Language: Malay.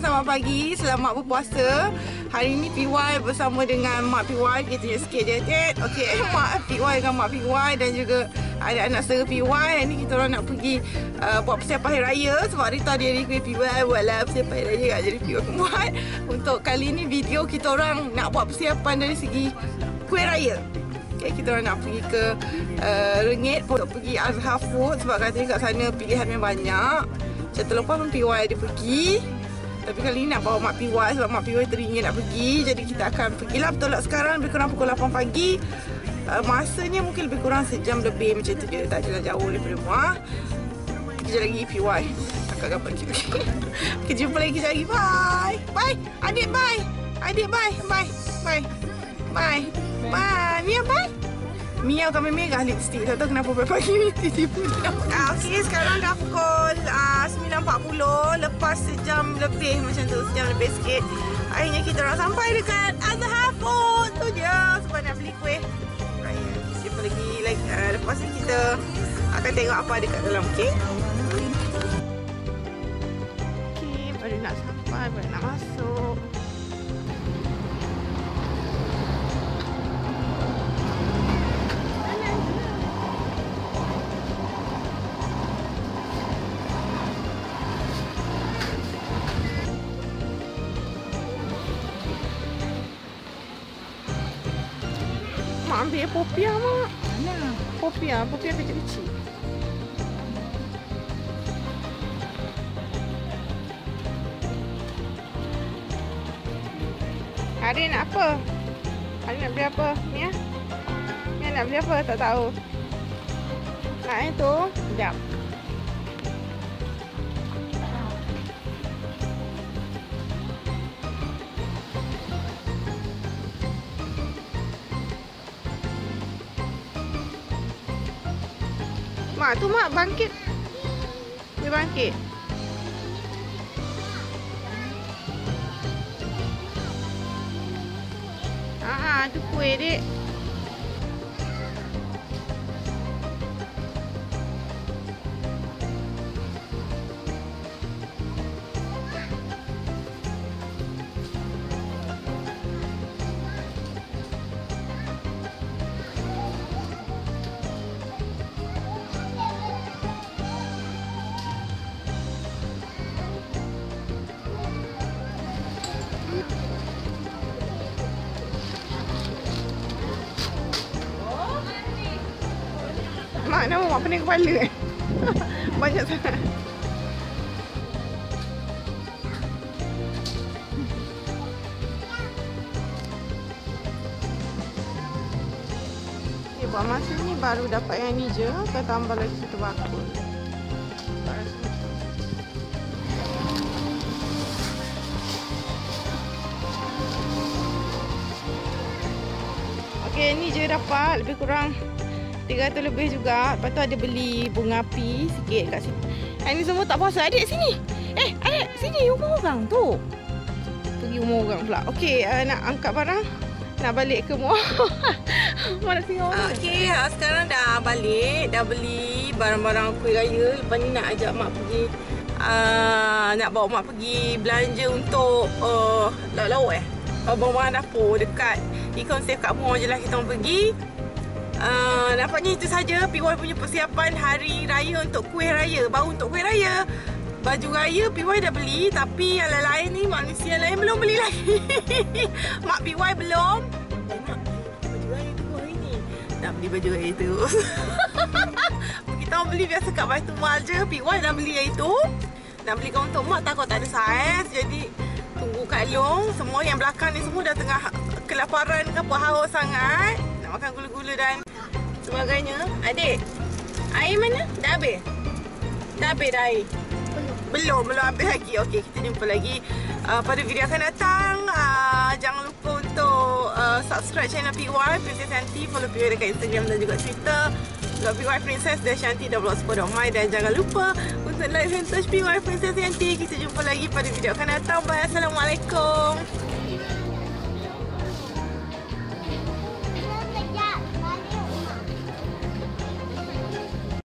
selamat pagi, selamat berpuasa. Hari ni PY bersama dengan Mak PY. Kita tunjuk sikit je, Ted. Okey, Mak PY dengan Mak PY dan juga ada anak saudara PY. Hari ni kita orang nak pergi buat persiapan Hari Raya. Sebab Rita dia request PY buatlah persiapan Hari Raya kat, jadi PY buat. Untuk kali ni video kita orang nak buat persiapan dari segi kuih raya. Okay, kita orang nak pergi ke Rengit untuk pergi Azhar Food sebab katanya kat sana pilihan yang banyak. Macam terlepas pun PY dia pergi. Tapi kali ni nak bawa Mak PY sebab Mak PY teringin nak pergi. Jadi kita akan pergilah bertolak sekarang lebih kurang pukul 8 pagi. Masanya mungkin lebih kurang sejam lebih macam tu je. Tak jalan jauh daripada rumah. Kejap lagi PY takkan dapat kita. Kita jumpa lagi kejap lagi. Bye. Bye. Adik bye. Adik bye. Bye. Bye. Bye. Bye. Mia bye. Mia kami merah lipstick. Tak tahu kenapa pagi ni tiba-tiba dia. Okey, sekarang dah pukul 9.40. Lepas sejam lebih macam tu. Sejam lebih sikit. Akhirnya kita orang sampai dekat Azhar Food. Tu je. Sebab nak beli kuih raya. Jumpa lagi. Lepas ni kita akan tengok apa dekat dalam. Okey. Okey, baru nak sampai. Baru nak masuk. Mak ambil popiah, Mak. Mana? Popiah kecil-kecil. Hari nak apa? Hari nak beli apa? Mia? Mia nak beli apa? Tak tahu. Nak itu? Sekejap. Mak tu Mak bangkit. Dia bangkit. Tu kuih dek. Mak nama Mak pening kepala banyak sangat. Okay, buat masa ni baru dapat yang ni je. Akan tambah lagi satu bakul. Okay, ni je dapat lebih kurang 300 lebih juga. Lepas tu ada beli bunga api sikit kat sini. Ini semua tak puasa. Adik sini. Adik sini rumah orang tu. Pergi rumah orang pula. Okey, nak angkat barang. Nak balik ke rumah. Mana tengok orang. Okey, sekarang dah balik. Dah beli barang-barang kuih raya. Lepas ni nak ajak Mak pergi. Nak bawa Mak pergi belanja untuk lauk-lauk barang-barang dapur dekat Econ Safe kat rumah je lah kita orang pergi. Nampaknya itu saja PY punya persiapan hari raya untuk kuih raya. Baru untuk kuih raya. Baju raya PY dah beli. Tapi yang lain ni, manusia lain belum beli lagi. Mak PY belum. Mak, baju raya tu hari ni. Dah beli baju raya tu. Kita orang beli biasa kat Baitul Mal je. PY dah beli yang itu. Nak belikan untuk Mak takut tak ada saiz. Jadi tunggu kat long. Semua yang belakang ni semua dah tengah kelaparan ke apa, haus sangat. Nak makan gula-gula dan sebagainya. Adik, air mana? Dah habis? Dah habis dah air? Belum habis lagi. Okey, kita jumpa lagi pada video akan datang. Jangan lupa untuk subscribe channel PY Princess Yanti. Follow PY dekat Instagram dan juga Twitter. PY Princess Dashanti.blogspot.my. Dan jangan lupa untuk like dan search PY Princess Yanti. Kita jumpa lagi pada video akan datang. Bye. Assalamualaikum.